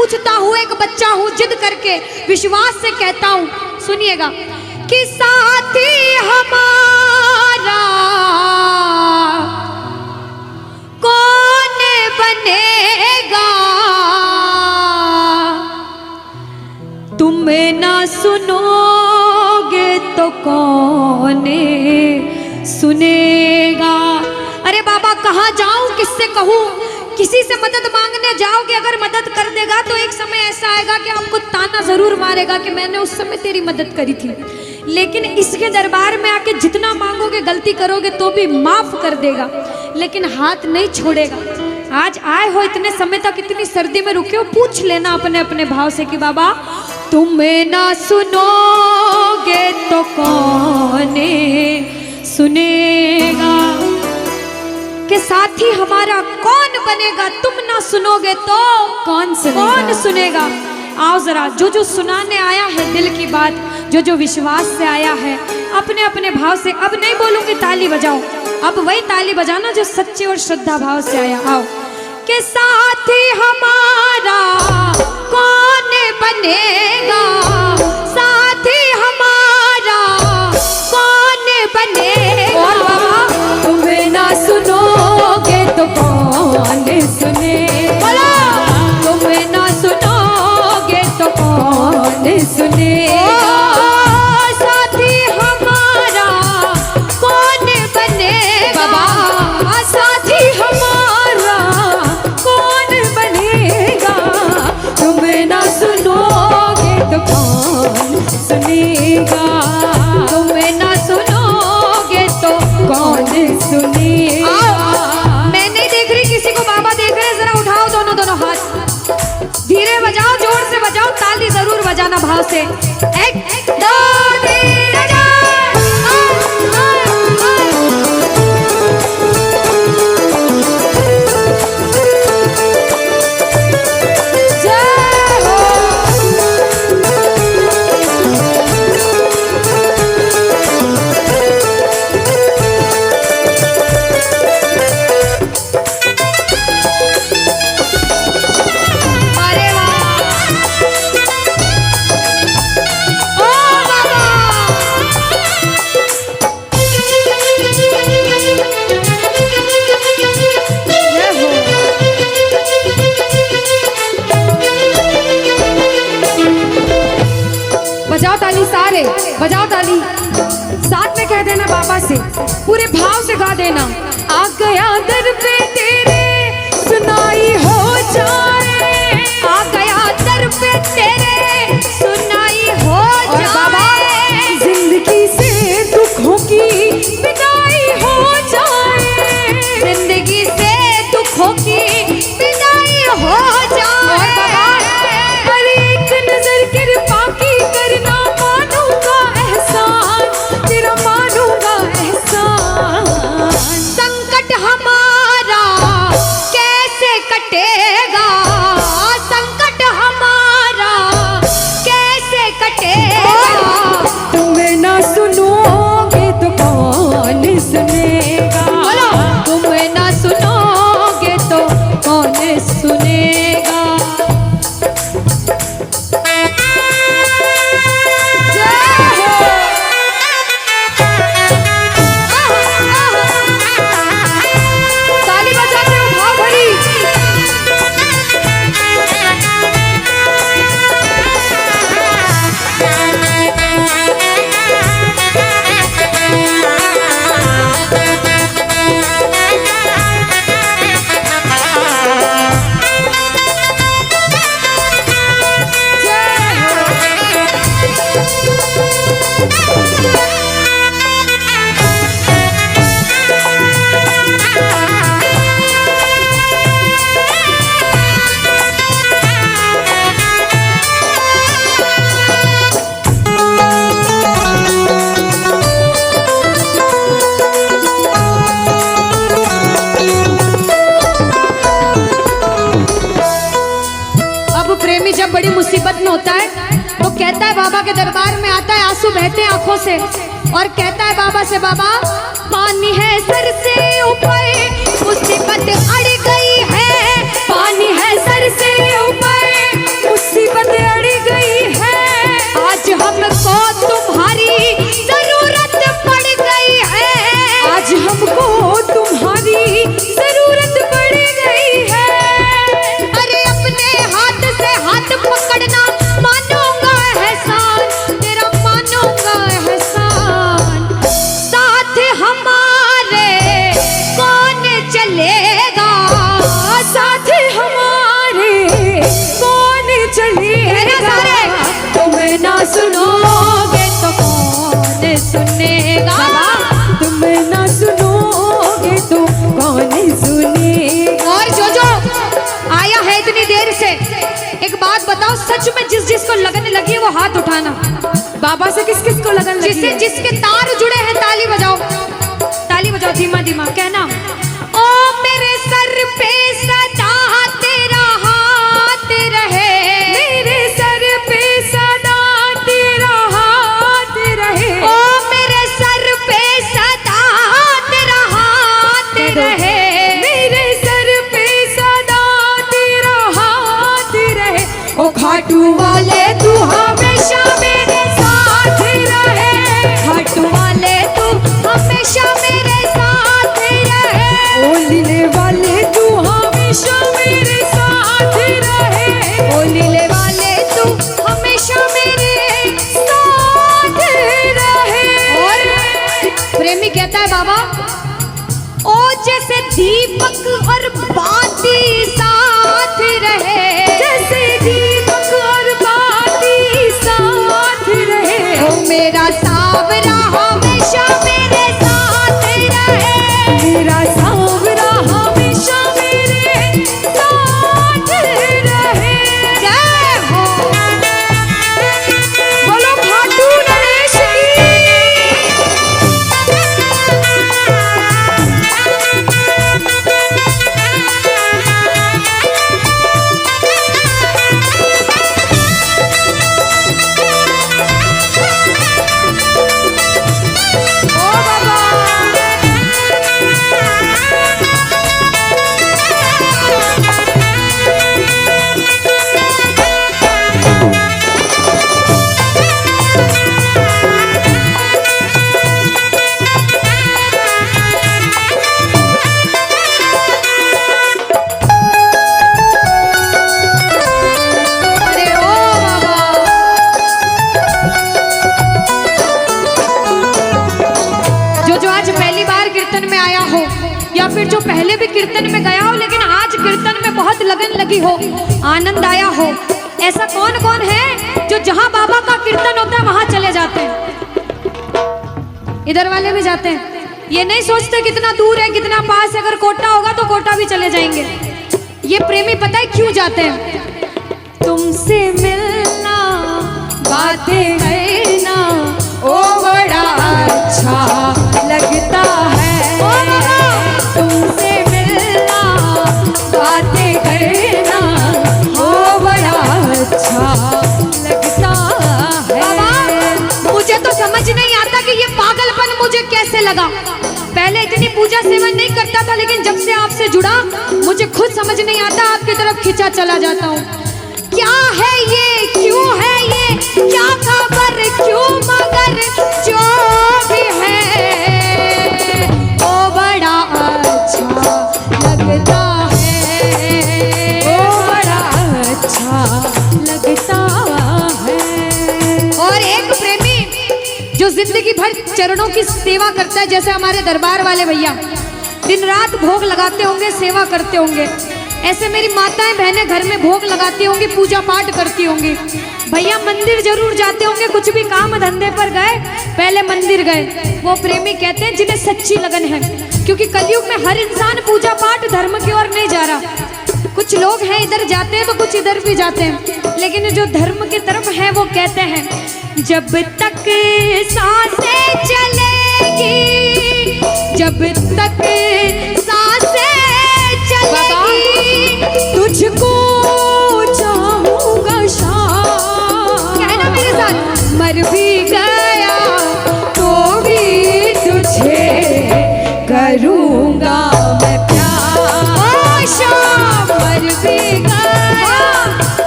पूछता हूँ, एक बच्चा हूँ, जिद करके विश्वास से कहता हूँ, सुनिएगा कि साथी हमारा कौन बनेगा, तुम ना सुनोगे तो कौन सुनेगा। अरे बाबा कहाँ जाऊं, किससे कहूँ, किसी से मदद मांगने जाओगे, अगर मदद कर देगा तो एक समय ऐसा आएगा कि आपको ताना जरूर मारेगा कि मैंने उस समय तेरी मदद करी थी, लेकिन इसके दरबार में आके जितना मांगोगे, गलती करोगे तो भी माफ कर देगा, लेकिन हाथ नहीं छोड़ेगा। आज आए हो इतने समय तक, इतनी सर्दी में रुके हो, पूछ लेना अपने अपने भाव से कि बाबा तुम ना सुनोगे तो कौन सुनेगा, कि साथी हमारा कौन बनेगा, तुम ना सुनोगे तो कौन सुनेगा। आओ जरा, जो जो सुनाने आया है दिल की बात, जो जो विश्वास से आया है, अपने अपने भाव से, अब नहीं बोलूंगी ताली बजाओ, अब वही ताली बजाना जो सच्चे और श्रद्धा भाव से आया। आओ कि साथी हमारा कौन बनेगा, साथी हमारा कौन बनेगा, और बाबा तुम्हें ना सुनोगे तो कौन सुनेगा, तुम्हें ना सुनोगे तो कौन सुनेगा, साथी हमारा कौन बनेगा, साथी हमारा कौन बनेगा, तुम्हें ना सुनोगे तो कौन सुनेगा, तुम्हें ना सुनोगे तो कौन सुनेगा। मैं नहीं देख रही किसी को, बाबा देख रहे हैं, जरा उठाओ दोनों दोनों हाथ, धीरे बजाओ, जोर से बजाओ, ताली जरूर बजाना भाव से। एक दो तीन बजाओ ताली, सारे बजाओ ताली, साथ में कह देना बाबा से, पूरे भाव से गा देना। आ गया दर पे तेरे सुनाई हो जाए, आ गया दर पे तेरे सुनाई हो जाए, जिंदगी से दुखों की विदाई हो जाए, जिंदगी से दुखों की विदाई हो जाए, पर एक नजर कृपा की करना, मानूंगा एहसान तेरा, मानूंगा एहसान, संकट हमारा कैसे कटेगा, संकट हमारा कैसे कटेगा, तुम्हें ना सुनोगे तो कौन सुनेगा, तुम्हें ना सुनोगे तो कौन सुनेगा। ताली बजाते हो भाव भरी, जब बड़ी मुसीबत में होता है तो कहता है, बाबा के दरबार में आता है, आंसू बहते हैं आंखों से, और कहता है बाबा से, बाबा पानी है सर से ऊपर, मुसीबत अड़ गई है, पानी है सर से ऊपर, सच में जिस जिसको लगन लगी है वो हाथ उठाना। बाबा से किस किस को लगन लगी जिससे है? जिसके तार जुड़े हैं ताली बजाओ, ताली बजाओ धीमा धीमा, कहना ओ मेरे सर पे सदा तेरा हाथ रहे, मेरे सर पे सदा तेरा हाथ रहे, ओ मेरे सर पे सदा तेरा हाथ रहे, मेरे सर पे सदा तेरा हाथ रहे। ओ खाटू वाले तू हमेशा मेरे साथ रहे, खाटू वाले तू हमेशा मेरे साथ रहे, ओ लीले वाले तू हमेशा मेरे साथ रहे, ओ लीले वाले तू हमेशा मेरे साथ रहे। और प्रेमी कहता है बाबा ओ जैसे दीपक और बाती साथ रहे, जैसे दीपक और बाती साथ रहे, ओ मेरा सावरा हमेशा मेरे साथ रहे, मेरा सांवरा हमेशा मेरे साथ रहे। जय हो। बोलो खाटू नरेश ओ बाबा अरे ओ बाबा जो आज पहली बार कीर्तन में आया हो या फिर जो पहले भी कीर्तन में गया हो लेकिन आज कीर्तन में बहुत लगन लगी हो, आनंद आया हो, ऐसा कौन कौन है जो जहां बाबा का कीर्तन होता है वहां चले जाते हैं? इधर वाले भी जाते हैं, ये नहीं सोचते कितना दूर है कितना पास है, अगर कोटा होगा तो कोटा भी चले जाएंगे। ये प्रेमी पता है क्यों जाते हैं? तुमसे मिलना बातें करना ओ बड़ा अच्छा लगता है, ओ बाबा तुमसे मिलना बातें करना ओ बड़ा अच्छा लगता है। बाबा मुझे तो समझ नहीं आता कि ये पागलपन मुझे कैसे लगा। पहले इतनी पूजा सेवन नहीं करता था लेकिन जब से आपसे जुड़ा मुझे खुद समझ नहीं आता, आपकी तरफ खिंचा चला जाता हूँ। क्या है ये, क्यों है ये, क्या खबर, क्यों मगर जो भी है ओ बड़ा अच्छा लगता है, ओ बड़ा अच्छा लगता है। और एक प्रेमी जो जिंदगी भर चरणों की सेवा करता है, जैसे हमारे दरबार वाले भैया दिन रात भोग लगाते होंगे, सेवा करते होंगे, ऐसे मेरी माताएं बहनें घर में भोग लगाती होंगी, पूजा पाठ करती होंगी। भैया मंदिर जरूर जाते होंगे, कुछ भी काम धंधे पर गए पहले मंदिर गए। वो प्रेमी कहते हैं जिन्हें सच्ची लगन है, क्योंकि कलयुग में हर इंसान पूजा पाठ धर्म की ओर नहीं जा रहा। कुछ लोग हैं इधर जाते हैं तो कुछ इधर भी जाते हैं, लेकिन जो धर्म की तरफ है वो कहते हैं जब तक सांसें चलेगी, जब तक सांसें चलेगी तुझको चाहूंगा शाम, कहना मेरे साथ, मर भी गया तो भी तुझे करूंगा मैं प्यार। ओ शाम मर भी गया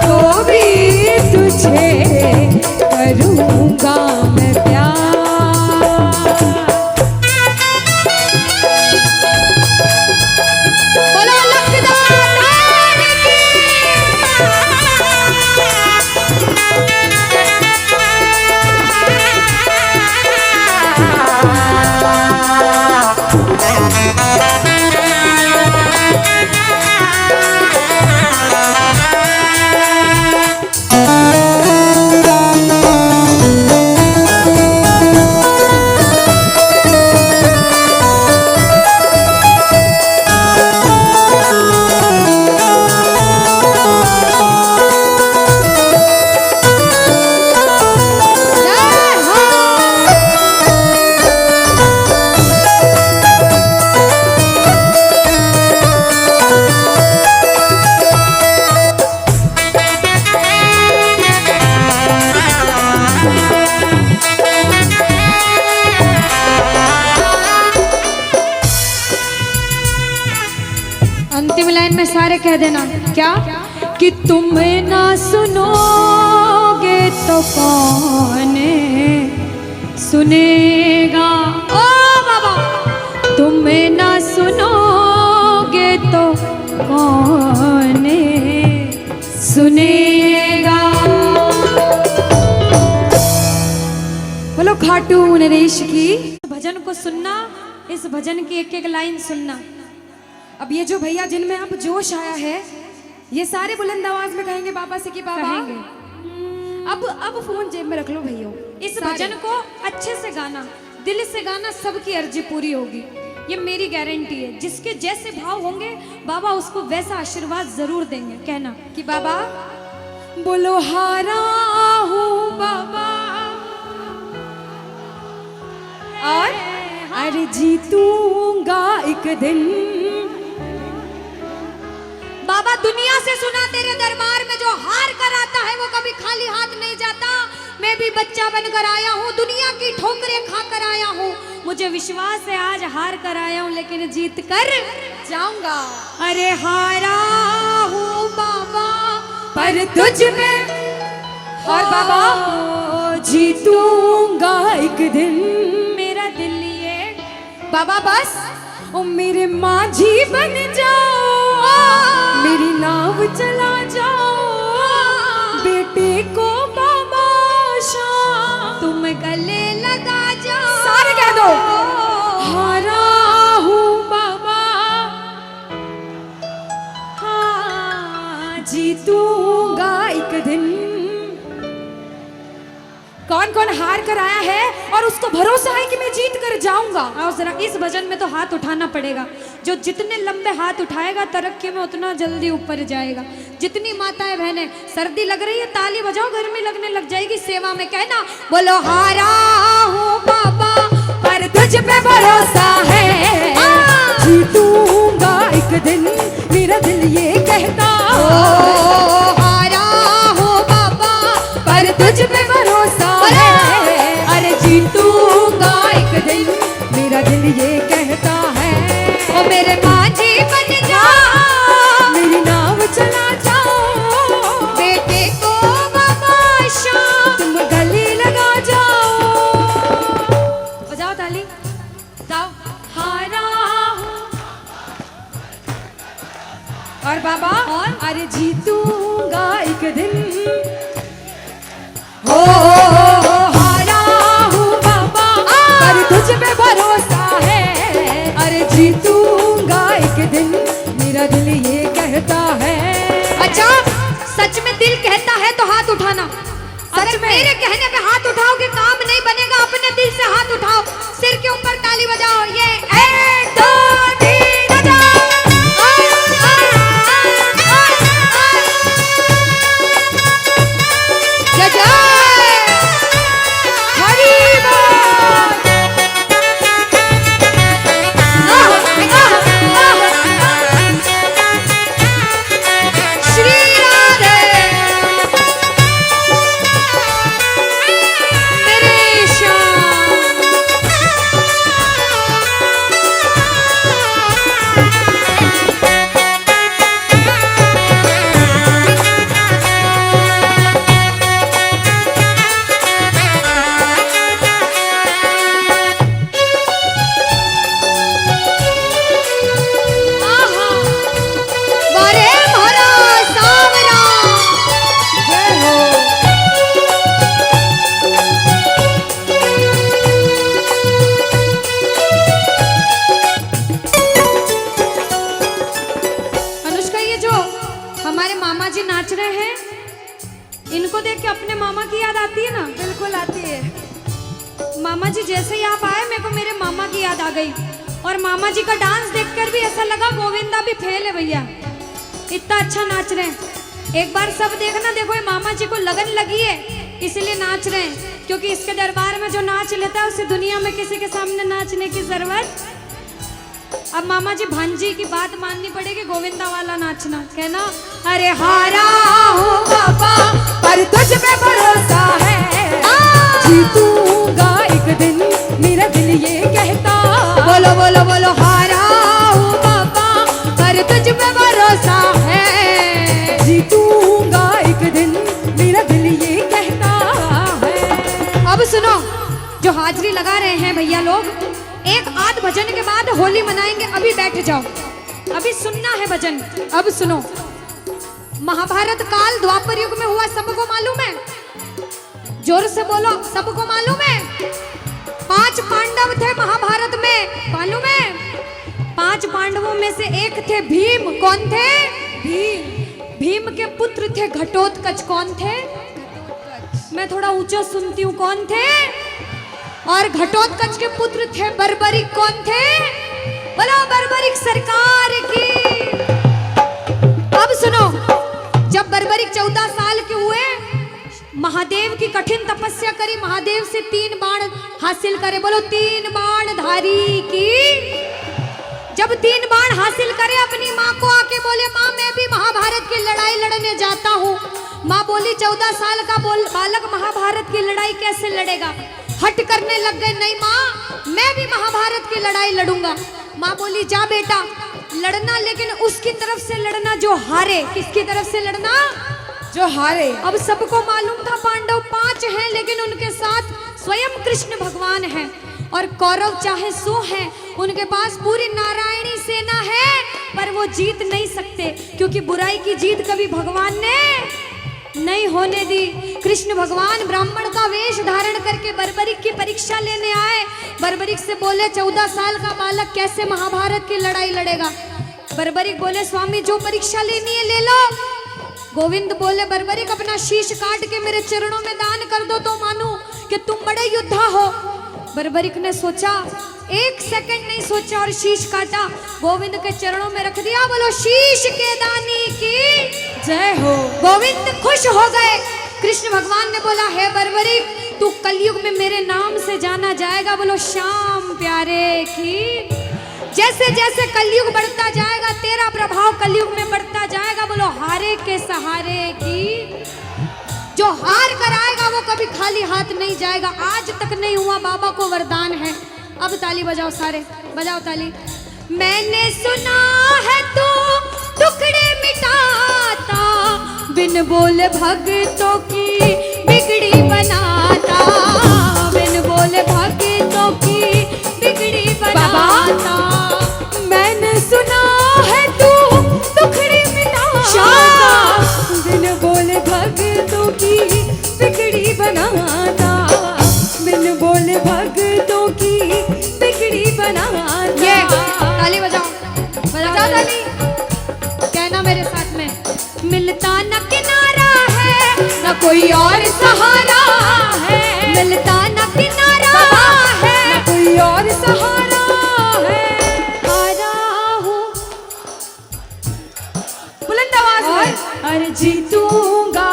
तो भी तुझे करूंगा मैं प्यार। सारे कह देना क्या कि तुम ना सुनोगे तो कौन सुनेगा। ओ बाबा, तुम ना सुनोगे तो कौन सुनेगा। बोलो खाटू नरेश की। भजन को सुनना, इस भजन की एक एक लाइन सुनना। अब ये जो भैया जिनमें अब जोश आया है, ये सारे बुलंद आवाज में कहेंगे बाबा से कि बाबा अब फोन जेब में रख लो भैया। इस भजन को अच्छे से गाना, दिल से गाना, सबकी अर्जी पूरी होगी, ये मेरी गारंटी है। जिसके जैसे भाव होंगे बाबा उसको वैसा आशीर्वाद जरूर देंगे। कहना कि बाबा बोलो हारा हूँ बाबा और अरे जीतूंगा एक दिन। बाबा दुनिया से सुना तेरे दरबार में जो हार कर आता है वो कभी खाली हाथ नहीं जाता। मैं भी बच्चा बनकर आया हूँ, दुनिया की ठोकरें खाकर आया हूँ। मुझे विश्वास है आज हार कर आया हूँ लेकिन जीत कर जाऊंगा। अरे हारा हूँ बाबा पर तुझ में और बाबा जीतूंगा एक दिन। मेरा दिल ये बाबा बस ओ मेरे माझी बन जाओ, मेरी नाव चला जाओ, बेटे को बाबा शाम तुम गले लगा जाओ। सारे कह दो हारा हूँ बाबा, हाँ जीतूंगा एक दिन। कौन कौन हार कर आया है और उसको भरोसा है कि मैं जीत कर जाऊंगा। और जरा इस भजन में तो हाथ उठाना पड़ेगा। जो जितने लंबे हाथ उठाएगा तरक्की में उतना जल्दी ऊपर जाएगा। जितनी माताएं बहनें सर्दी लग रही है ताली बजाओ, गर्मी लगने लग जाएगी सेवा में। कहना बोलो हारा हूँ बाबा पर तुझ पे भरोसा है, जीतूंगा एक दिन मेरा दिल ये कहता। हारा हूँ बाबा पर तुझ पे भरोसा है, अरे जीतूंगा एक दिन मेरा दिल ये कहता है। ओ मेरे माझी बन जाओ, मेरी नाव चला जाओ, बेटे को बाबा शाम तुम गले लगा जाओ। बजाओ ताली, जाओ हारा और बाबा और अरे जीतूंगा एक दिन। हो हारा हूँ बाबा पर तुझ पे भरोसा है, अरे जीतूंगा एक दिन मेरा दिल ये कहता है। अच्छा सच में दिल कहता है तो हाथ उठाना। सच में मेरे कहने पे हाथ उठाओगे काम नहीं बनेगा, अपने दिल से हाथ उठाओ, सिर के ऊपर ताली बजाओ। ये 1 2 3 बजाओ। जय जय इनको देख के अपने मामा की याद आती है ना? बिल्कुल आती है। मामा जी जैसे ही आप आए मेरे को मेरे मामा की याद आ गई। और मामा जी का डांस देखकर भी ऐसा लगा गोविंदा भी फेल है भैया, इतना अच्छा नाच रहे हैं। एक बार सब देखना, देखो ये मामा जी को लगन लगी है इसलिए नाच रहे हैं, क्योंकि इसके दरबार में जो नाच लेता है उसे दुनिया में किसी के सामने नाचने की जरूरत। अब मामा जी भांजी की बात माननी पड़ेगी, गोविंदा वाला नाचना। कहना अरे हारा हूँ बाबा पर तुझ पे भरोसा है, जीतूंगा एक दिन मेरा दिल ये कहता। बोलो बोलो बोलो हारा हूँ बाबा पर तुझ पे भरोसा लगा रहे हैं भैया लोग, एक आध भजन के बाद होली मनाएंगे। अभी बैठ जाओ, अभी सुनना है भजन। अब सुनो, महाभारत काल द्वापर युग में हुआ, सबको मालूम है? जोर से बोलो, सबको मालूम है? 5 पांडव थे महाभारत में, मालूम है? 5 पांडवों में से एक थे भीम। कौन थे? भीम। भीम के पुत्र थे घटोत्कच। कौन थे? मैं थोड़ा ऊंचा सुनती हूँ। कौन थे? और घटोत्कच के पुत्र थे बर्बरिक। कौन थे? बोलो बर्बरिक सरकार की। अब सुनो, जब बर्बरिक 14 साल के हुए, महादेव की कठिन तपस्या करी, महादेव से 3 बाण हासिल करे। बोलो 3 बाण धारी की। जब 3 बाण हासिल करे, अपनी माँ को आके बोले, माँ मैं भी महाभारत की लड़ाई लड़ने जाता हूँ। माँ बोली 14 साल का बालक महाभारत की लड़ाई कैसे लड़ेगा? हट करने लग गए, नहीं माँ मैं भी महाभारत की लड़ाई लड़ूंगा। माँ बोली जा बेटा लड़ना, लेकिन उसकी तरफ से लड़ना जो हारे। किसकी तरफ से लड़ना? जो हारे। अब सबको मालूम था पांडव 5 हैं, लेकिन उनके साथ स्वयं कृष्ण भगवान हैं। और कौरव चाहे 100 हैं, उनके पास पूरी नारायणी सेना है, पर वो जीत नहीं सकते, क्योंकि बुराई की जीत कभी भगवान ने नहीं होने दी। कृष्ण भगवान ब्राह्मण का वेश धारण करके बर्बरिक की परीक्षा लेने आए। बर्बरिक से बोले 14 साल का बालक कैसे महाभारत की लड़ाई लड़ेगा? बर्बरिक बोले स्वामी जो परीक्षा लेनी है ले लो। गोविंद बोले बर्बरिक अपना शीश काट के मेरे चरणों में दान कर दो तो मानूं कि तुम बड़े योद्धा हो। बर्बरिक ने सोचा, 1 सेकंड नहीं सोचा और शीश काटा, गोविंद के चरणों में रख दिया। बोलो शीश के दानी की जय हो। गोविंद खुश हो गए। कृष्ण भगवान ने बोला हे बर्बरिक तू कलयुग में मेरे नाम से जाना जाएगा। बोलो श्याम प्यारे की। जैसे जैसे कलयुग बढ़ता जाएगा तेरा प्रभाव कलयुग में बढ़ता जाएगा। बोलो हारे के सहारे की। जो हार कर आएगा वो कभी खाली हाथ नहीं जाएगा। आज तक नहीं हुआ, बाबा को वरदान है। अब ताली बजाओ, सारे बजाओ ताली। मैंने सुना है तू टुकड़े मिटाता, बिन बोले भक्तों की बिगड़ी बनाता, बिन बोले भक्तों की बिगड़ी बनाता। मैंने सुना है तू टुकड़े मिटाता, बिन बोले भक्तों की बिगड़ी बनाता, बिन बोले भक्तों की बिगड़ी बनाता। ये ताली बजाओ, बजाओ ताली। कहना मेरे साथ में, मिलता न किनारा है न कोई और सहारा है, मिलता न किनारा है न कोई और सहारा है। हारा हूँ बुलंद आवाज में, अरे जीतूंगा।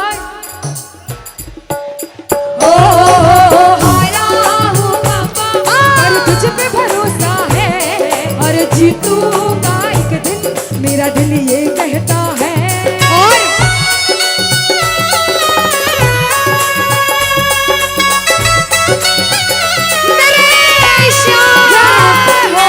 हारा हूँ बाबा, और तुझ पे भरोसा है, और जीतूंगा एक दिन, मेरा दिल ये कहता है। और मेरे श्याम हो।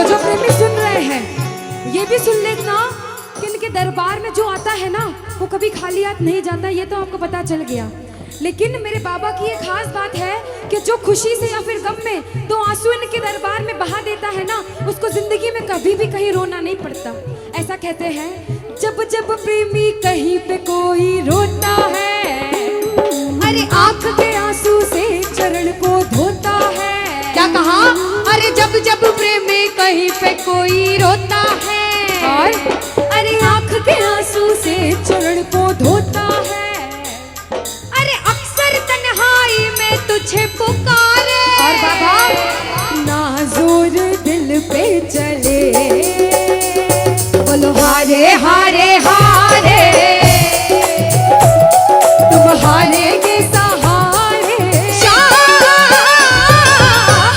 जो प्रेमी सुन रहे हैं ये भी सुन लेना कि इनके दरबार में जो आता है ना वो कभी खाली हाथ नहीं जाता। ये तो आपको पता चल गया। लेकिन मेरे बाबा की एक खास बात है कि जो खुशी से या फिर गम में 2 आंसू इनके दरबार में बहा देता है ना, उसको जिंदगी में कभी भी कहीं रोना नहीं पड़ता। ऐसा कहते हैं, जब जब प्रेमी कहीं पे कोई रोता है, अरे आंख के आंसू से चरण को धोता है। क्या कहा? अरे जब जब प्रेमी कहीं पे कोई रोता है, और अरे आंख के आंसू से चरण को धोता है। अरे अक्सर तन्हाई में तुझे पुकारे। और बाबा नाज़ुर दिल पे चले, बोलो हारे हारे हारे, तुम हारेगे सहारे।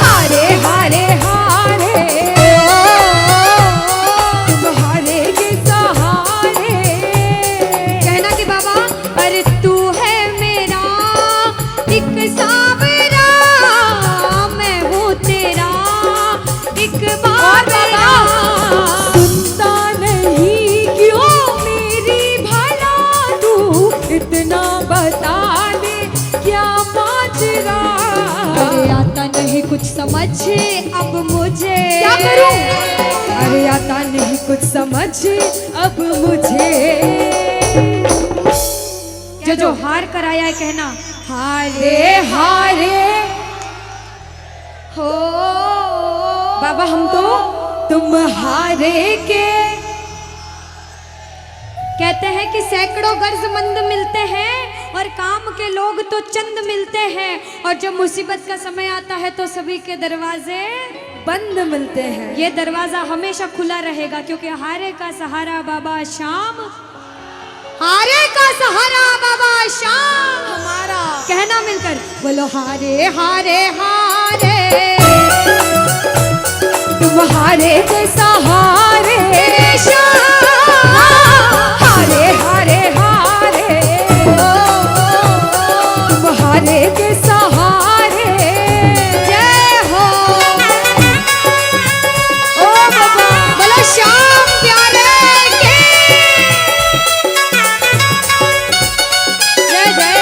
हारे हारे हारे, नहीं कुछ समझ अब मुझे, क्या करूं? अरे आता नहीं कुछ समझ अब मुझे। जो हार कर आया है कहना हारे हारे हो बाबा, हम तो तुम हारे के। कहते हैं कि सैकड़ों गर्जमंद मिलते हैं और काम के लोग तो चंद मिलते हैं, और जब मुसीबत का समय आता है तो सभी के दरवाजे बंद मिलते हैं। ये दरवाजा हमेशा खुला रहेगा, क्योंकि हारे का सहारा बाबा शाम, हारे का सहारा बाबा शाम हमारा। कहना मिलकर बोलो हारे हारे हारे, तुम हारे के सहारे शाम, हारे हारे हारे, तुम हारे के सहारे। जय हो ओ बाबा, बोलो शाम प्यारे के जय जय।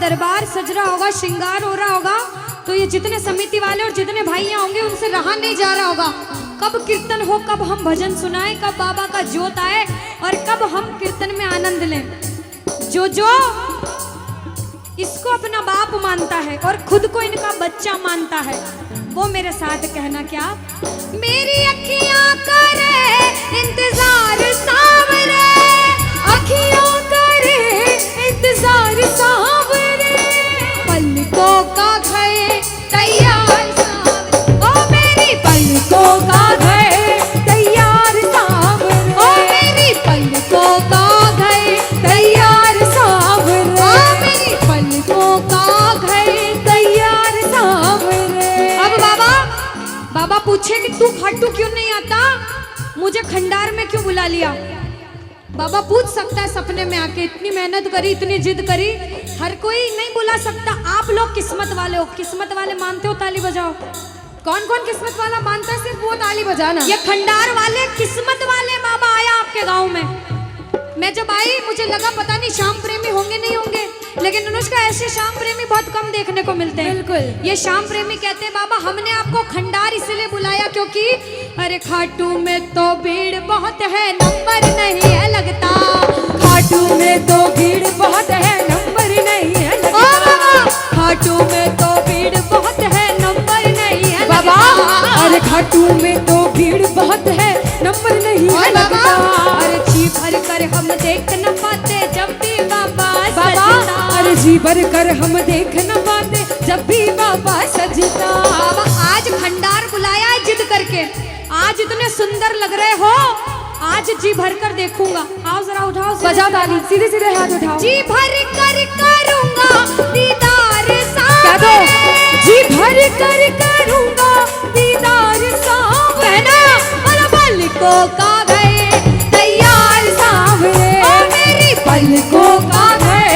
दरबार सज रहा होगा, श्रृंगार हो रहा होगा, तो ये जितने समिति वाले और जितने भाइयां होंगे उनसे रहा नहीं जा रहा होगा। कब कीर्तन हो, कब हम भजन सुनाएं, कब बाबा का जोत आए और कब हम कीर्तन में आनंद लें। जो इसको अपना बाप मानता है और खुद को इनका बच्चा मानता है, वो मेरे साथ कहना क्या, मेरी अखियां करे इंतजार सावरे, अखियां करे इंतजार सावरे, पलकों का घर तैयार सावरे, ओ मेरी पलकों का घर तैयार सावरे, ओ मेरी पलकों का घर तैयार सावरे, ओ मेरी पलकों का घर तैयार सावरे। अब बाबा पूछे कि तू खाटू क्यों नहीं आता, मुझे खंडार में क्यों बुला लिया। बाबा पूछ सकता है सपने में आके, इतनी मेहनत करी, इतनी जिद करी, हर कोई नहीं बुला सकता। आप लोग किस्मत वाले हो, किस्मत वाले मानते हो, ताली बजाओ। कौन कौन किस्मत वाला मानता है, सिर्फ वो ताली बजाना। ये खंडार वाले किस्मत वाले बाबा आया आपके गांव में। मैं जब आई मुझे लगा पता नहीं श्याम प्रेमी होंगे नहीं होंगे, लेकिन अनुष्का ऐसे श्याम प्रेमी बहुत कम देखने को मिलते हैं। बिल्कुल। ये श्याम प्रेमी कहते हैं बाबा हमने आपको खंडार इसलिए बुलाया क्योंकि अरे खाटू में तो भीड़ बहुत है, नंबर नहीं है लगता, खाटू में तो भीड़ बहुत है, नंबर नहीं है लगता, खाटू में तो भीड़ बहुत है, नंबर नहीं है बाबा, अरे खाटू में तो भीड़ बहुत है, नंबर नहीं है लगता, अरे जी भर कर हम देख न पाते जब भी बाबा सजता, अरे जी भर कर हम देख न पाते जब भी बाबा सजता। बाबा आज खंडार बुलाया है जिद करके, आज इतने सुंदर लग रहे हो, आज जी भर कर देखूंगा। आओ जरा उठाओ, बजाओ ताली, सीधे सीधे हाथ उठाओ। जी भर कर करूंगा दीदार क्या दो, जी भर कर करूंगा दीदार सावरे, कहना और पलकों का घर तैयार सावरे, ओ मेरी पलकों का घर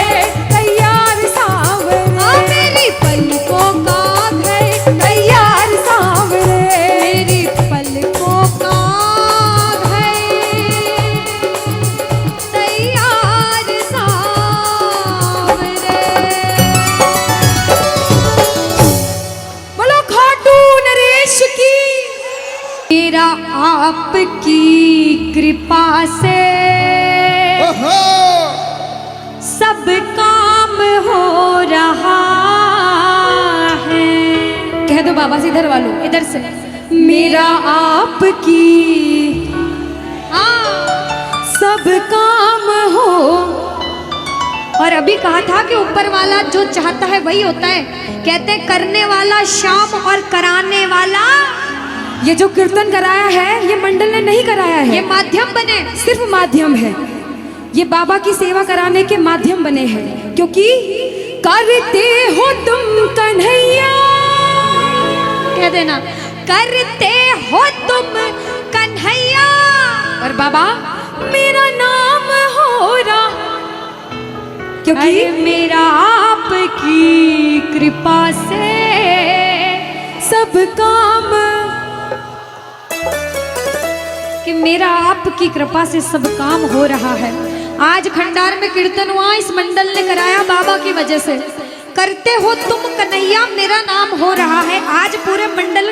तैयार सावरे, ओ मेरी पलकों का घर तैयार सावरे, मेरी पलकों का घर तैयार सावरे। बोलो खाटू नरेश की। मेरा आपकी कृपा से सब काम हो रहा है। कह दो बाबा से, इधर वालों, इधर से, मेरा आपकी सब काम हो। और अभी कहा था कि ऊपर वाला जो चाहता है वही होता है। कहते हैं करने वाला श्याम और कराने वाला, ये जो कीर्तन कराया है ये मंडल ने नहीं कराया है, ये माध्यम बने, सिर्फ माध्यम है। ये बाबा की सेवा कराने के माध्यम बने हैं, क्योंकि करते हो तुम कन्हैया, कह देना करते हो तुम कन्हैया, और बाबा मेरा नाम हो रहा, क्योंकि अरे मेरा आपकी कृपा से सब काम, कि मेरा आपकी कृपा से सब काम हो रहा है। आज खंडार में कीर्तन हुआ, इस मंडल ने कराया बाबा की वजह से। करते हो तुम कन्हैया, मेरा नाम हो रहा है। आज पूरे मंडल,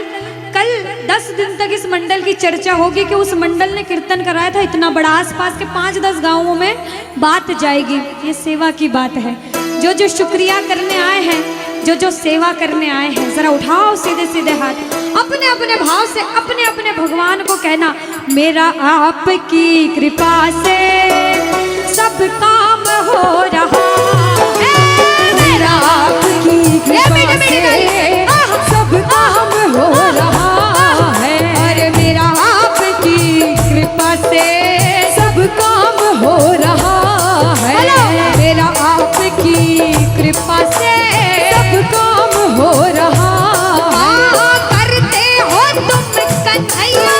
कल 10 दिन तक इस मंडल की चर्चा होगी कि उस मंडल ने कीर्तन कराया था इतना बड़ा, आसपास के 5-10 गांवों में बात जाएगी। ये सेवा की बात है। जो जो शुक्रिया करने आए हैं, जो जो सेवा करने आए हैं, जरा उठाओ सीधे सीधे हाथ, अपने अपने भाव से अपने अपने भगवान को कहना, मेरा आपकी कृपा से सब काम हो रहा है, मेरा आपकी कृपा से सब काम हो रहा है, अरे मेरा आपकी कृपा से सब काम हो रहा है, मेरा आपकी कृपा से सब काम हो रहा है। करते हो तुम कन्हैया,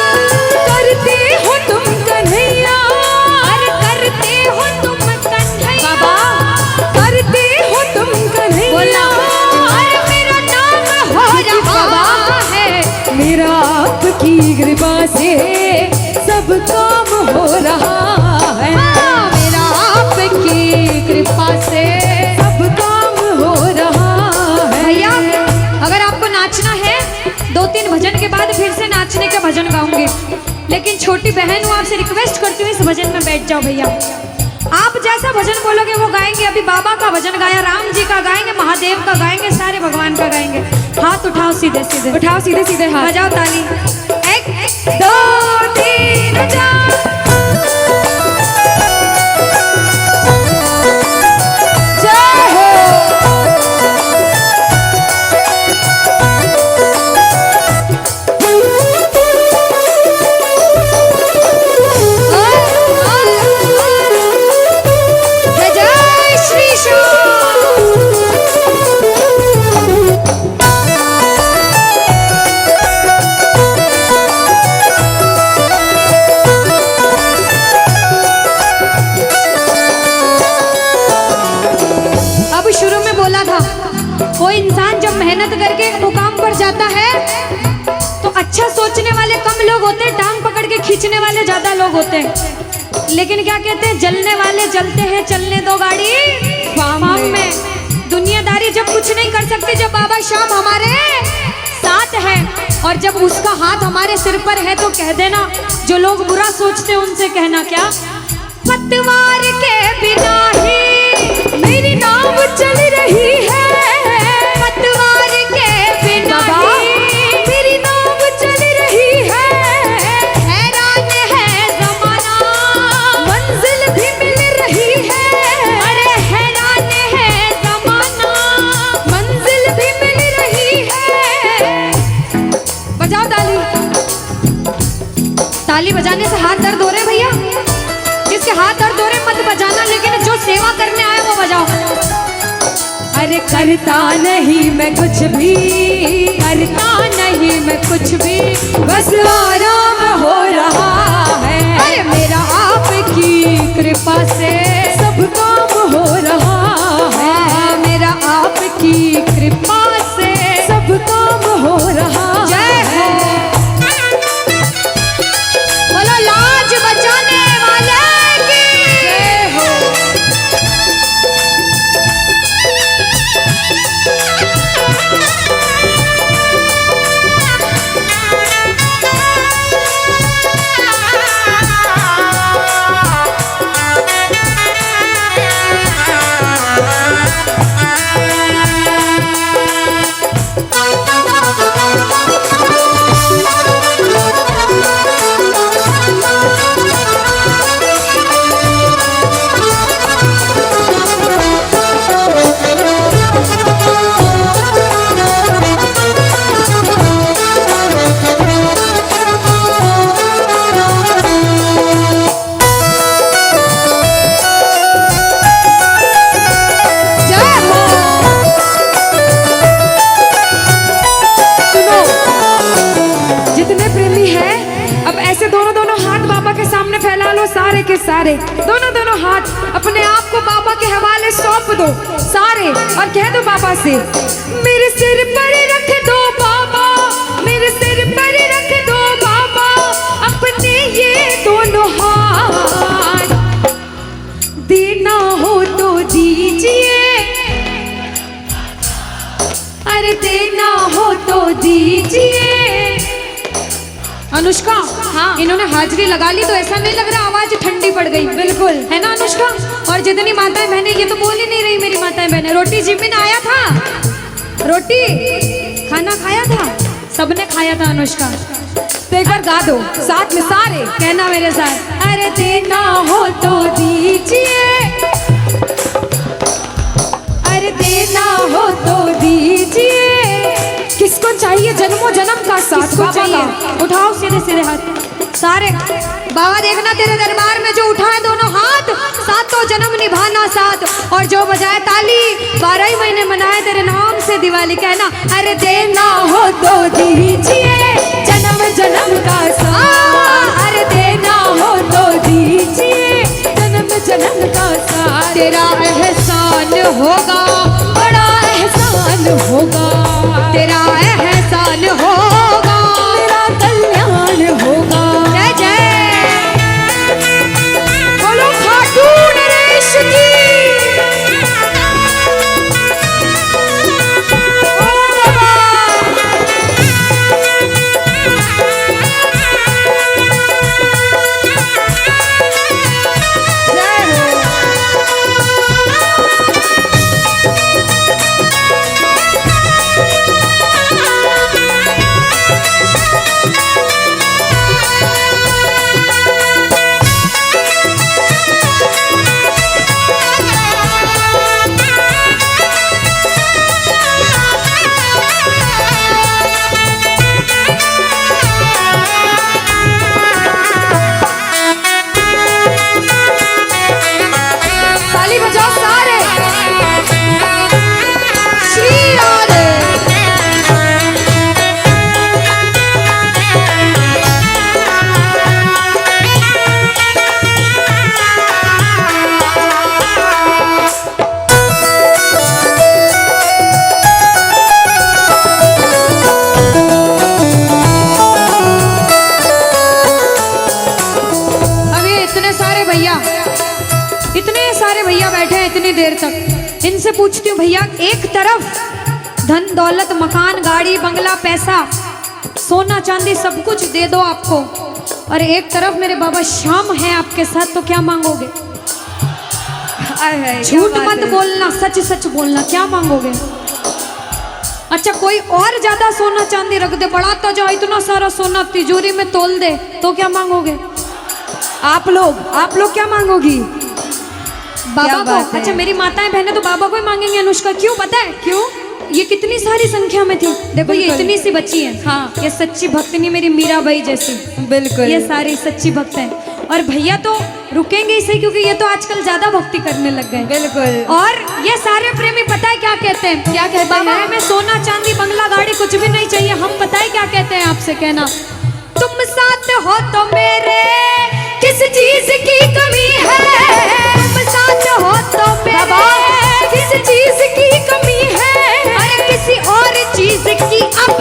करते हो तुम कन्हैया, अरे करते हो तुम कन्हैया, बाबा करते हो तुम कन्हैया, बोला अरे मेरा नाम हो रहा है, मेरा आपकी कृपा से सब काम हो रहा है, मेरा आपकी कृपा से सब काम हो रहा है। भैया अगर आपको नाचना है, 2-3 भजन के बाद फिर से नाचने का भजन गाऊंगी, लेकिन छोटी बहन हूँ, आपसे रिक्वेस्ट करती हूँ इस भजन में बैठ जाओ भैया। आप जैसा भजन बोलोगे वो गाएंगे। अभी बाबा का भजन गाया, राम जी का गाएंगे, महादेव का गाएंगे, सारे भगवान का गाएंगे। हाथ उठाओ सीधे सीधे, उठाओ सीधे सीधे हाथ, बजाओ ताली, 1 2 3 4। जय हो। जय श्री श्याम। अब शुरू में बोला था, कोई इंसान जब मेहनत करके एक मुकाम पर जाता है तो अच्छा सोचने वाले कम लोग होते हैं, टांग पकड़ के खींचने वाले ज्यादा लोग होते हैं। लेकिन क्या कहते हैं, जलने वाले जलते हैं, चलने दो गाड़ी फार्म में। दुनियादारी जब कुछ नहीं कर सकती, जब बाबा श्याम हमारे साथ है और जब उसका हाथ हमारे सिर पर है, तो कह देना, जो लोग बुरा सोचते हैं उनसे कहना क्या, पतवार के बिना ही मेरी नाव चल रही है, पतवार के बिना ही मेरी नाव चल रही है, हैरान है जमाना, मंजिल भी मिल रही है, अरे हैरान है जमाना, मंजिल भी मिल रही है। बजाओ ताली। ताली बजाने से हाथ दर्द हो रहे भैया, जिसके हाथ दर्द हो रहे मत बजाना, लेकिन जो सेवा करने आए वो बजाओ। अरे करता नहीं मैं कुछ भी, करता नहीं मैं कुछ भी, बस आराम हो रहा है, अरे मेरा आपकी कृपा से सब काम हो रहा है, मेरा आपकी कृपा से सब काम हो रहा जय हो। बोलो लाज बचाने वाले की जय हो। सारे, दोनों दोनों हाथ अपने आप को बाबा के हवाले सौंप दो सारे, और कह दो बाबा से, मेरे सिर पर रख दो बाबा, मेरे सिर पर रख दो बाबा अपने ये दोनों हाथ, देना हो तो दीजिए, अरे देना हो तो दीजिए। अनुष्का, हाँ, इन्होंने हाजिरी लगा ली तो ऐसा नहीं लग रहा आवाज ठंडी पड़ गई? बिल्कुल, है ना अनुष्का? और जितनी माताएं बहनें, ये तो बोल ही नहीं रही मेरी माताएं बहनें। रोटी जिमिन आया था, रोटी खाना खाया था, सबने खाया था अनुष्का। तो एक बार गा दो साथ में सारे, कहना मेरे साथ, अरे देना हो तो दीजिए, अरे देना हो तो दीजिए। किसको चाहिए जन्मों जन्म का साथ? किसको चाहिए? उठाओ सीधे सीधे हाथ सारे। बाबा देखना तेरे दरबार में जो उठाए दोनों हाथ, सातों जन्म निभाना साथ, और जो बजाए ताली 12 ही महीने मनाए तेरे नाम से दिवाली। कहना, अरे देना हो तो दीजिए जन्म जन्म का साथ, अरे देना हो तो दीजिए जन्म जन्म का साथ। तेरा एहसान होगा, बड़ा एहसान होगा, तेरा एहसान होगा, तेरा कल्याण होगा। जय जय बोलो खाटू नरेश की। देर तक इनसे पूछती हूँ, भैया एक तरफ धन दौलत मकान गाड़ी बंगला पैसा सोना चांदी सब कुछ दे दो आपको, और एक तरफ मेरे बाबा श्याम है आपके साथ, तो क्या मांगोगे? झूठ मत बोलना, सच सच बोलना, क्या मांगोगे? अच्छा कोई और ज्यादा सोना चांदी रख दे, बढ़ाता जाओ इतना सारा सोना तिजोरी में तोल दे, तो क्या मांगोगे? आप लोग क्या मांगोगी? बाबा को। अच्छा मेरी माताएं बहनें तो बाबा को ही मांगेंगे अनुष्का, क्यों पता है? क्यों? ये कितनी सारी संख्या में थी, देखो ये इतनी सी बच्ची है, हाँ ये सच्ची भक्तनी मेरी मीराबाई जैसी, बिल्कुल ये सारी सच्ची भक्त हैं। और भैया तो रुकेंगे ही सही, क्योंकि ये तो आजकल ज्यादा भक्ति करने लग गए। बिल्कुल। और ये सारे प्रेमी पता है क्या कहते हैं? क्या कहते हैं? बाबा हमें सोना चांदी बंगला गाड़ी कुछ भी नहीं चाहिए, हम पता है क्या कहते हैं आपसे? कहना, तुम साथ हो तो मेरे किस चीज की कमी है, तुम साथ हो तो मेरे किस चीज की कमी है, अरे किसी और चीज की अब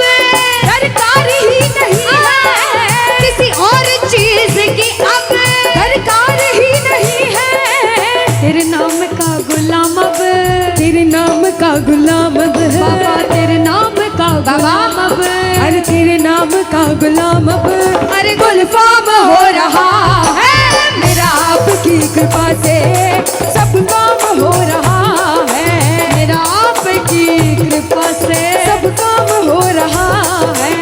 दरकार ही नहीं है, किसी और चीज की अब दरकार ही नहीं है। तेरे नाम का गुलाम अब, तेरे नाम का गुलाम अब बाबा, तेरे नाम का गुलाम अब, अरे तेरे नाम का गुलाम अब, अरे गुलफाम हो रहा है मेरा आपकी कृपा से, सब काम हो रहा है मेरा आपकी कृपा से, सब काम हो रहा है।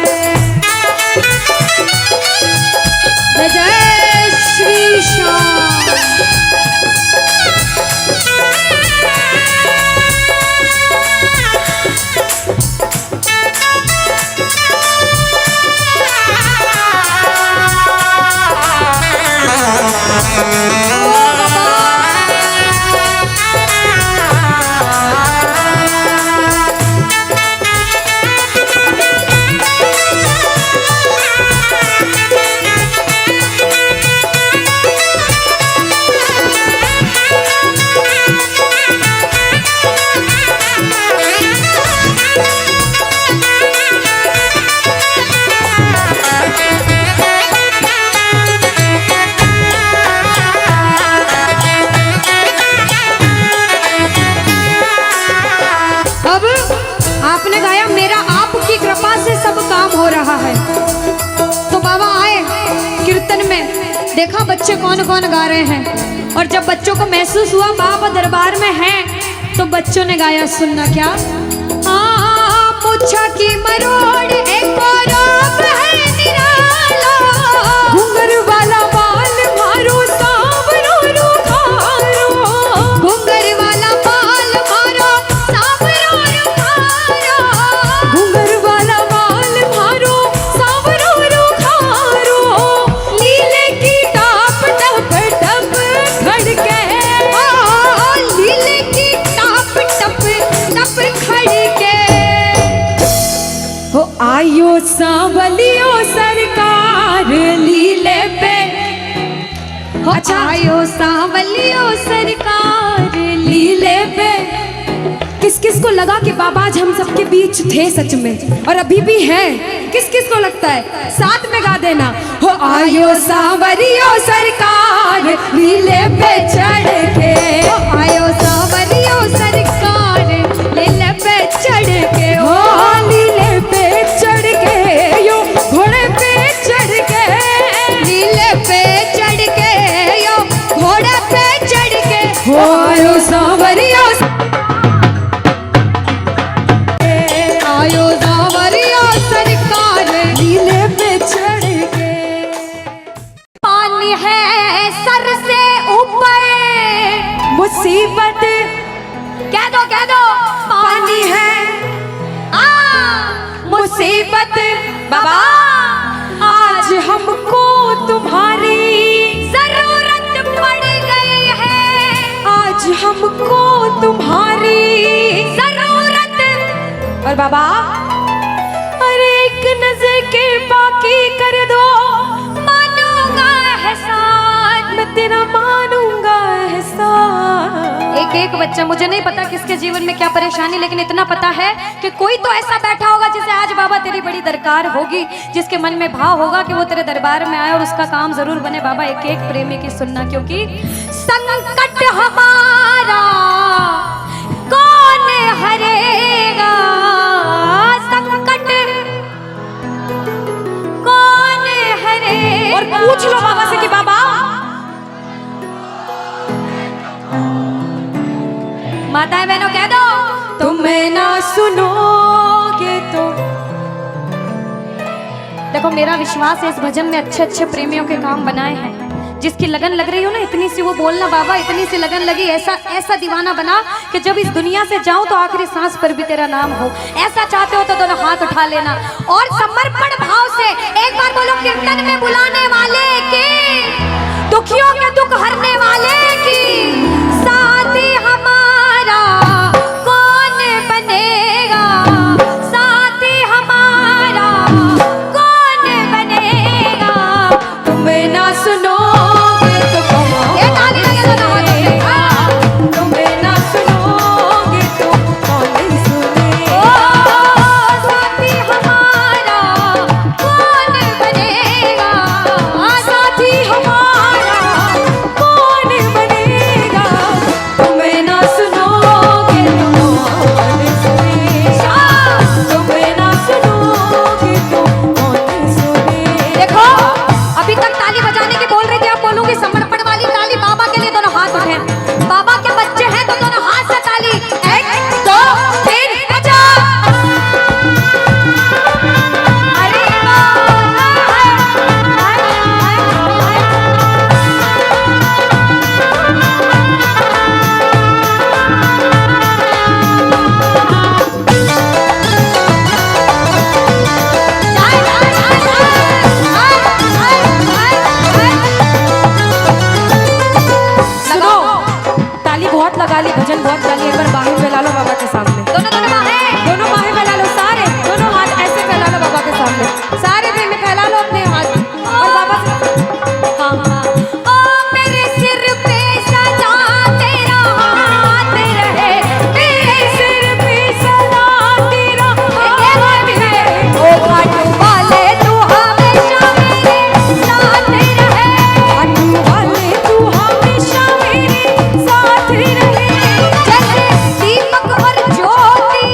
जय श्री श्याम। देखा बच्चे कौन कौन गा रहे हैं, और जब बच्चों को महसूस हुआ बाबा दरबार में हैं, तो बच्चों ने गाया, सुनना क्या। मुच्छा की मरोड़ एक और है निराला, घुंघर वाला बाल मारो सांवरो रुखारो, घुंघर वाला बाल मारो सांवरो रुखारो, घुंघर वाला बाल मारो सांवरो रुखारो, लीले की टाप टप टप खड़के, लीले की टाप टप टप खड़के, हो आयो सांवलियो सरकार लीले पे। अच्छा, आयो सांवलियो सरकार लीले पे। किस किस को लगा कि बाबा आज हम सबके बीच थे सच में, और अभी भी हैं? किस किस को लगता है? साथ में गा देना, हो आयो सांवरियो सरकार लीले पे चढ़ के, आयो सांवरियो सरकार लीले पे चढ़ के, हो लीले पे चढ़ के, यो घोड़े पे चढ़ के, लीले पे चढ़ के, यो घोड़े पे चढ़ के, हो आयो सांवरियो आयो सांवरियो सरकार लीले पे चढ़ के। पानी है सर से ऊपर, मुसीबत कह दो पानी है, मुसीबत बाबा आज हमको तुम्हारी जरूरत पड़ गई है, आज हमको तुम्हारी जरूरत। और बाबा अरे एक नजर के बाकी कर दो, मानूंगा एहसान, मैं तेरा मानूंगा एहसान। एक एक बच्चा, मुझे नहीं पता किसके जीवन में क्या परेशानी, लेकिन इतना पता है कि कोई तो ऐसा बैठा होगा जिसे आज बाबा तेरी बड़ी दरकार होगी, जिसके मन में भाव होगा कि वो तेरे दरबार में आए और उसका काम जरूर बने। बाबा एक एक प्रेमी की सुनना, क्योंकि संकट हमारा कौन हरेगा, संकट कौन हरेगा। और पूछ लो बाबा से कि बाबा माताएं बहनों कह दो, तुम्हें ना सुनोगे तो। देखो मेरा विश्वास है इस भजन में अच्छे अच्छे प्रेमियों के काम बनाए हैं। जिसकी लगन लग रही हो ना, इतनी सी वो बोलना बाबा, इतनी सी लगन लगी, ऐसा ऐसा दीवाना बना कि जब इस दुनिया से जाऊं तो आखिरी सांस पर भी तेरा नाम हो। ऐसा चाहते हो तो दोनों हाथ उठा लेना और समर्पण भाव से एक बार बोलो, कीर्तन में बुलाने वाले की, दुखियों के दुख हरने वाले की, साथी हमारा कौन बनेगा, साथी हमारा कौन बनेगा। तुम्हें ना सुनो ये ताली लगे दोनों हाथों से। तुम्हें ना सुनोगे तो कौन सुनेगा। साथी हमारा कौन बनेगा, साथी हमारा कौन बनेगा। तुम्हें ना सुनोगे तो कौन सुनेगा। तुम्हें ना सुनोगे तो कौन सुनेगा। देखो अभी तक ताली बजाने की बोल रही थी, अब बोलूंगी समर्पण वाली ताली। बाबा के लिए दोनों हाथ उठे, बाबा के बच्चे हैं तो दोनों हाथ से ताली। 1 2 3 बजा। अरे सुनो, ताली बहुत लगा ली, भजन बहुत गा ली, एक बार बाहें फैला लो बाबा के सामने। दोनों दोनों बाहें, दोनों बाहें फैला लो, सारे दोनों हाथ ऐसे फैला लो बाबा के सामने। सारे प्रेमी फैला लो अपने हाथ और बाबा से हाँ हाँ। ओ मेरे सिर पे सदा तेरा हाथ रहे, मेरे सिर पे सदा तेरा हाथ रहे। ओ घाट वाले तू हमेशा मेरे साथ रहे, घाट वाले तू हमेशा मेरे साथ रहे। जैसे दीपक और ज्योति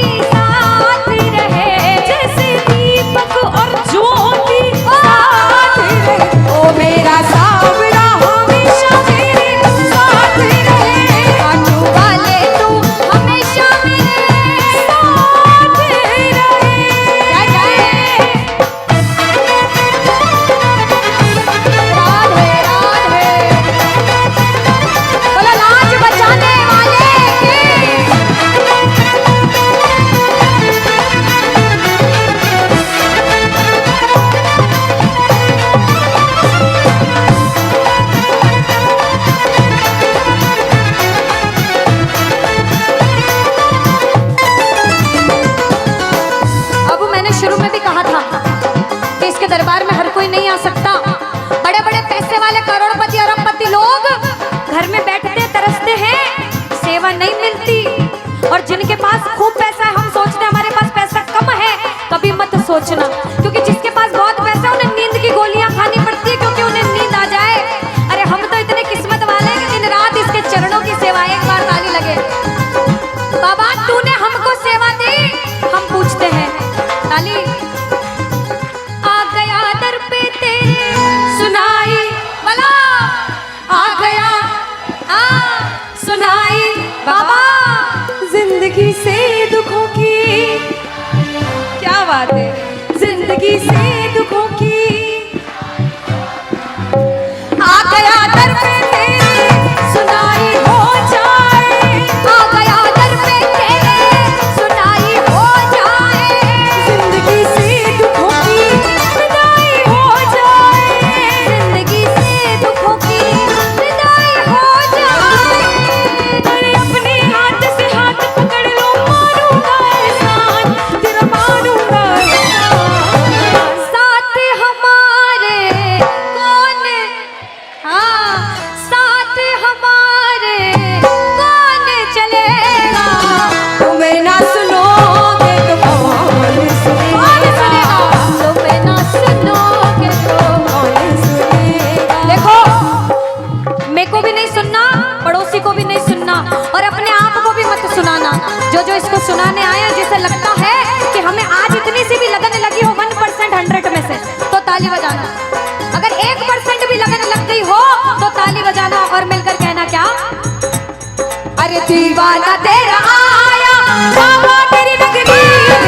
तरसते हैं, सेवा नहीं मिलती। और जिनके पास खूब पैसा है, हम सोचते हैं हमारे पास पैसा कम है, कभी मत सोचना, क्योंकि जिसके पास बहुत पैसा है उन्हें नींद की गोलियां खानी पड़ती है, क्योंकि उन्हें नींद आ जाए। अरे हम तो इतने किस्मत वाले हैं कि दिन रात इसके चरणों की सेवा, एक बार ताली लगे। बाबा तूने हमको सेवा दी, हम पूछते हैं ताली। आ गया दर पे तेरे सुनाई वाला, आ गया सुनाई बाबा जिंदगी से दुखों की, क्या बात है, जिंदगी से दुखों की, आ गया दर पे तेरे सुनाई हो जाए, आ गया दर पे तेरे सुनाई हो जाए, जिंदगी से दुखों की विदाई हो जाए, जिंदगी से दुखों की विदाई हो जाए। अरे अपने हाथ से हाथ पकड़ लो, मारूंगा एहसान, तेरा मारूंगा एहसान। साथ हमारे कौन, हाँ साथ हमारे कौन चलेगा, तुम्हें ना सुनोगे तो कौन सुनेगा, तुम्हें ना सुनोगे तो। कौन सुनेगा। देखो, मेरे को भी नहीं सुनना, पड़ोसी को भी नहीं सुनना, और अपने आप को भी मत सुनाना। जो इसको सुनाने आए, जिसे लगता है कि हमें आज इतनी सी भी लगन लगी हो 1% 100 में से, तो ताली बजाना। अगर 1% भी लगन लग गई हो तो ताली बजाना और मिलकर कहना क्या, अरे दीवाना तेरा आया बाबा तेरी नगरी में,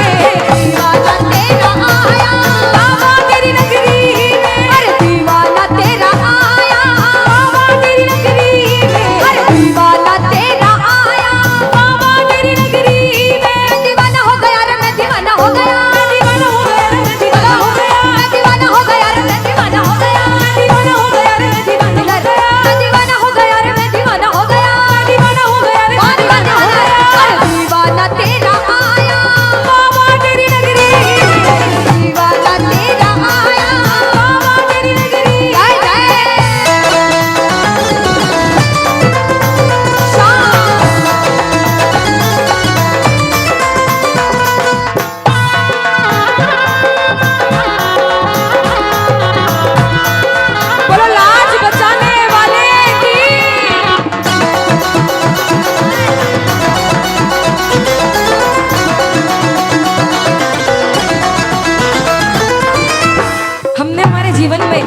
दीवाना तेरा आया बाबा तेरी नगरी में, अरे दीवाना तेरा आया बाबा तेरी नगरी में, अरे दीवाना तेरा आया बाबा तेरी नगरी में। दीवाना हो गया रे मैं, दीवाना हो गया, दीवाना हो गया रे मैं, दीवाना हो गया, दीवाना हो गया रे मैं, दीवाना हो गया, दीवाना हो गया रे मैं, दीवाना हो गया, दीवाना हो गया रे मैं, दीवाना हो गया, दीवाना हो गया रे मैं, दीवाना हो गया। अरे दीवाना तेरा आया बाबा तेरी नगरी में, दीवाना तेरा आया बाबा तेरी नगरी। जय जय बोलो लाज बचाने वाले की। हमने हमारे जीवन में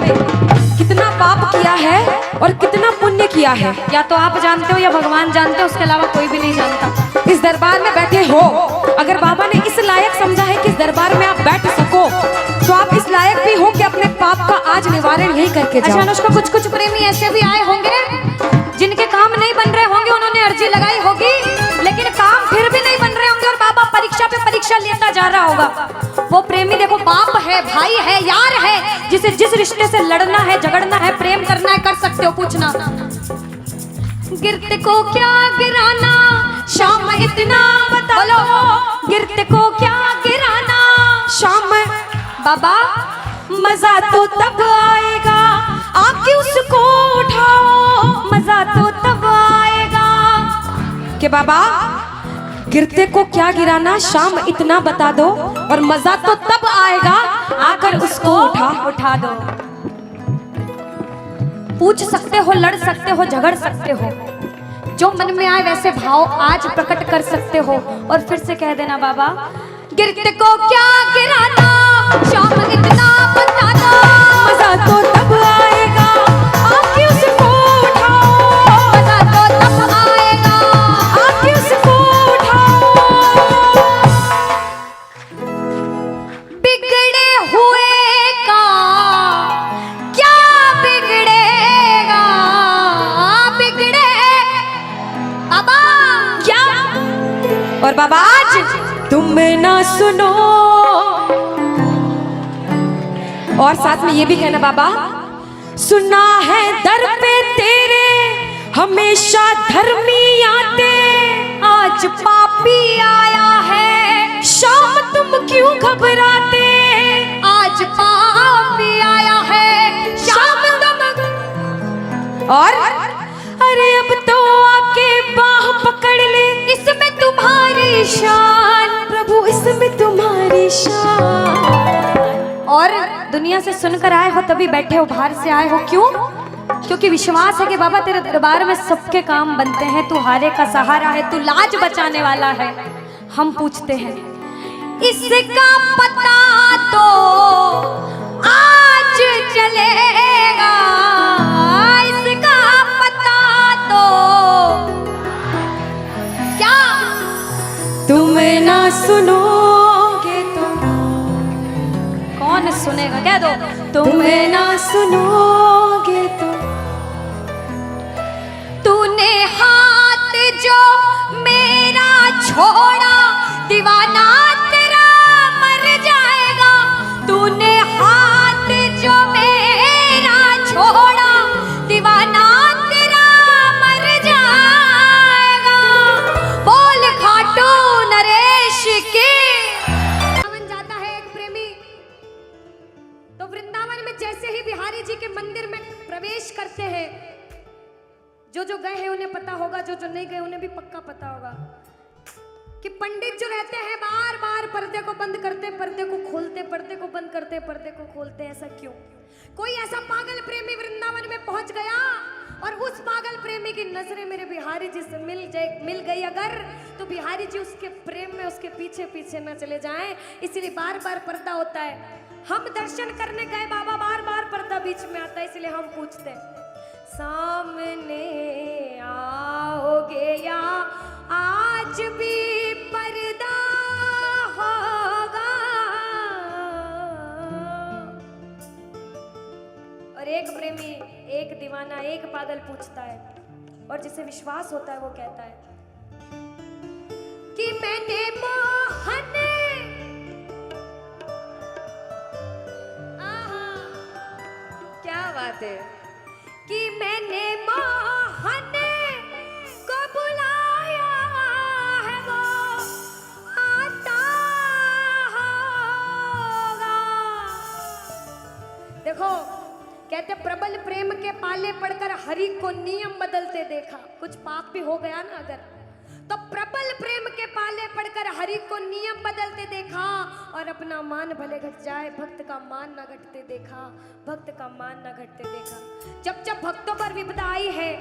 कितना पाप किया है और कितना पुण्य किया है, या तो आप जानते हो या भगवान जानते हो, उसके अलावा कोई भी नहीं जानता। इस दरबार में बैठे हो, अगर बाबा ने इस लायक समझा है कि इस दरबार में आप बैठ सको, तो आप इस लायक भी हो कि अपने पाप का आज निवारण यही करके जाओ। अच्छा अनुष्का, कुछ प्रेमी ऐसे भी आए होंगे जिनके काम नहीं बन रहे होंगे, उन्होंने अर्जी लगाई होगी, लेकिन काम फिर भी नहीं बन रहे होंगे, और बाबा परीक्षा पे परीक्षा लेता जा रहा होगा। वो प्रेमी देखो, बाप है, भाई है, यार है, जिसे जिस रिश्ते से लड़ना है, झगड़ना है, प्रेम करना है, कर सकते हो। पूछना, गिरते को क्या गिराना शाम इतना बता लो, गिरते को क्या गिराना शाम बाबा, मजा तो तब आएगा आके उसको उठाओ, मजा तो तब आएगा कि बाबा गिरते को क्या गिराना, शाम इतना बता दो, और मजा तो तब आएगा आकर उसको उठा दो। पूछ सकते हो, लड़ सकते हो, झगड़ सकते हो, जो मन में आए वैसे भाव आज प्रकट कर सकते हो, और फिर से कह देना बाबा, गिरते को क्या गिराना शाम इतना बता दो, मजा तो तब आएगा आके उसको उठाओ, मजा तो तब आएगा आके उसको उठाओ। बिगड़े हुए का क्या बिगड़ेगा, बिगड़े बाबा क्या। और बाबा आज तुम ना सुनो, और साथ में ये भी कहना बाबा, सुना है दर पे तेरे हमेशा धर्मी आते, आज पापी आया है शाम तुम क्यों घबराते, आज पापी आया है शाम तुम। और अरे अब तो और दुनिया से सुनकर आए हो तभी बैठे हो, बाहर से आए हो क्यों? क्योंकि विश्वास है कि बाबा तेरे दरबार में सबके काम बनते हैं, तू हारे का सहारा है, तू लाज बचाने वाला है। हम पूछते हैं इसका पता तो आज चलेगा, इसका पता तो क्या तुम ना सुनोगे तो कौन सुनेगा? कह दो तुम ना सुनोगे तो तूने हाथ जो मेरा छोड़ा दीवाना तेरा मर जाएगा, तूने हाथ जो मेरा छोड़ा दीवाना तेरा मर जाएगा। बोल खाटू नरेश की। वृंदावन जाता है एक प्रेमी, तो वृंदावन में जैसे ही बिहारी जी के मंदिर में प्रवेश करते हैं, जो गए हैं उन्हें पता होगा, जो नहीं गए उन्हें भी पक्का पता होगा कि पंडित जो रहते हैं बार बार पर्दे को बंद करते, पर्दे को खोलते, पर्दे को बंद करते, पर्दे को खोलते। ऐसा क्यों? कोई ऐसा पागल प्रेमी वृंदावन में पहुंच गया और उस पागल प्रेमी की नजरें मेरे बिहारी जी से मिल गई अगर, तो बिहारी जी उसके प्रेम में उसके पीछे पीछे न चले जाएं, इसलिए बार बार पर्दा होता है। हम दर्शन करने गए बाबा, बार बार पर्दा बीच में आता है, इसलिए हम पूछते हैं सामने आओगे या आज भी पर्दा होगा? और एक प्रेमी, एक दीवाना, एक पागल पूछता है, और जिसे विश्वास होता है वो कहता है कि मैंने मोहन, क्या बात है, कि मैंने मोहन को बुलाया है, वो आता होगा। देखो कहते प्रबल प्रेम के पाले पड़कर हरि को नियम बदलते देखा। कुछ पाप भी हो गया ना अगर, तो प्रबल प्रेम के पाले पड़कर हरि को नियम बदलते देखा, और अपना मान भले घट जाए भक्त का मान न घटते देखा, भक्त का मान न घटते देखा। जब जब भक्तों पर विपदा आई है,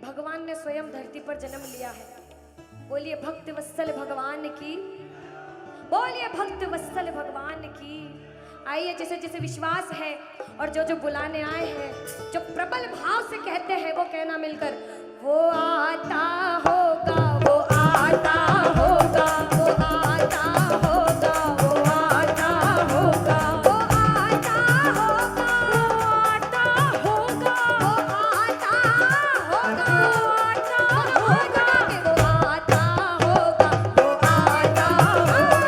भगवान ने स्वयं धरती पर जन्म लिया है। बोलिए भक्त वत्सल भगवान की, बोलिए भक्त वत्सल भगवान की। आइए जिसे जिसे विश्वास है और जो बुलाने आए हैं, जो प्रबल भाव से कहते हैं, वो कहना मिलकर, वो आता होगा, वो आता होगा, वो आता होगा, वो आता होगा, वो आता होगा, वो आता होगा, वो आता होगा, वो आता होगा, वो आता होगा,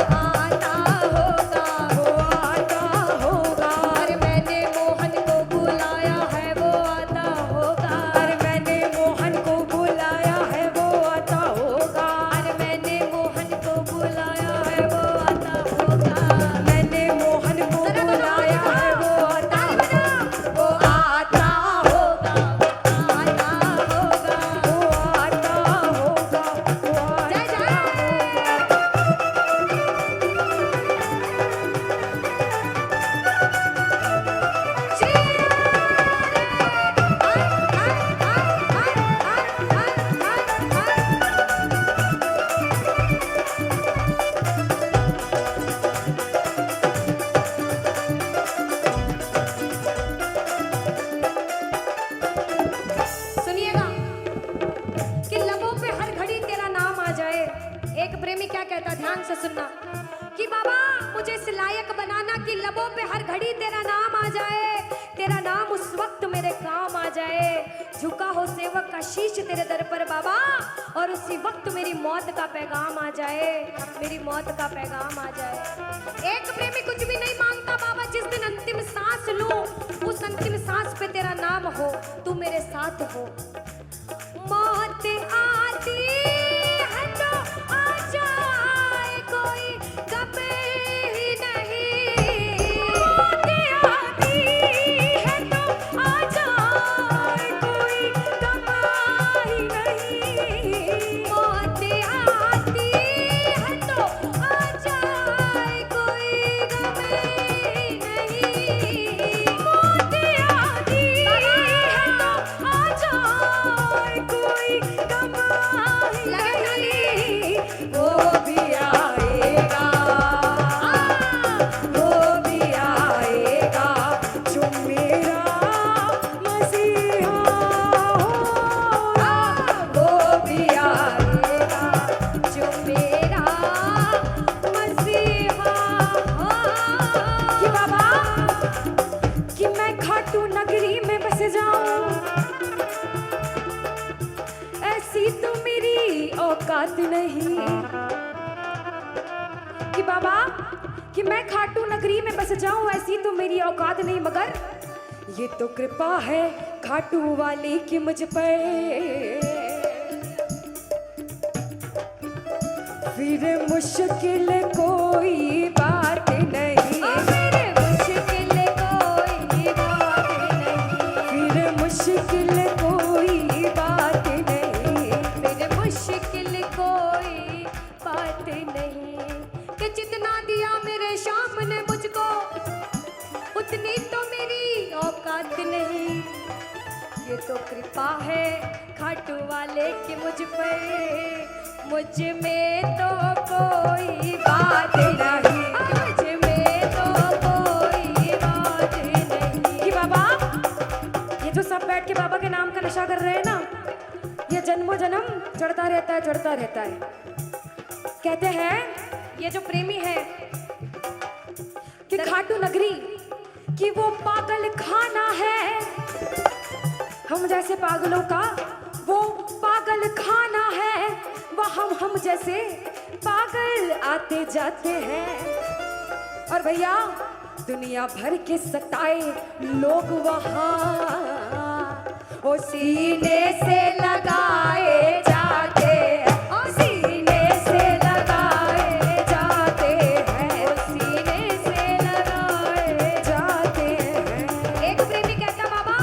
वो आता होगा, वो आता होगा। अरे मैंने मोहन को बुलाया है, वो आता होगा। अरे मैंने मोहन को बुलाया है, वो आता होगा। अरे मैंने मोहन को बुलाया है, वो आता होगा। मैंने मोहन को बुलाया है, वो आता होगा, वो आता होगा, वो आता होगा, वो आता होगा, वो आता होगा। सुनिएगा कि लबों पे हर घड़ी तेरा नाम आ जाए। एक प्रेमी क्या कहता, ध्यान से सुनना, कि बाबा मुझे इस लायक बनाना कि लबों पे हर घड़ी तेरा नाम आ जाए, तेरा नाम उस वक्त मेरे काम आ जाए। झुका हो सेवक का शीश तेरे दर पर बाबा, और उसी वक्त मेरी मौत का पैगाम आ जाए, मेरी मौत का पैगाम आ जाए। एक प्रेमी कुछ भी नहीं मांगता बाबा, जिस दिन अंतिम सांस लूं उस अंतिम सांस पे तेरा नाम हो, तू मेरे साथ हो। मौत आती है तो आ जाए, कोई गम ही नहीं। मौत आती है तो आ जाए, कोई गम ही नहीं। मौत आती है तो आ जाए, कोई गम ही औकात नहीं कि बाबा कि मैं खाटू नगरी में बस जाऊं, ऐसी तो मेरी औकात नहीं, मगर ये तो कृपा है खाटू वाले की मुझ पर। फिर मुश्किल कोई बात नहीं, फिर मुश्किल कोई बात नहीं, फिर मुश्किल कोई बात नहीं, फिर मुश्किल कोई बात नहीं कि जितना दिया मेरे शाम ने मुझको उतनी तो मेरी औकात नहीं। ये तो कृपा है खाटू वाले की मुझ पर, मुझ में तो कोई बात नहीं, मुझ में तो कोई बात नहीं। कि बाबा ये जो सब बैठ के बाबा के नाम का नशा कर रहे हैं ना, ये जन्मों जन्म चढ़ता रहता है, चढ़ता रहता है। कहते हैं ये जो प्रेमी है कि खाटू नगरी कि वो पागल खाना है, हम जैसे पागलों का वो पागल खाना है, वह हम जैसे पागल आते जाते हैं। और भैया दुनिया भर के सताए लोग वहाँ ओ सीने से लगाए जाते हैं, ओ सीने से लगाए जाते हैं, ओ सीने से लगाए जाते हैं। एक प्रेमी कहता बाबा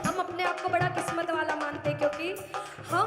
हम अपने आप को बड़ा किस्मत वाला मानते क्योंकि हम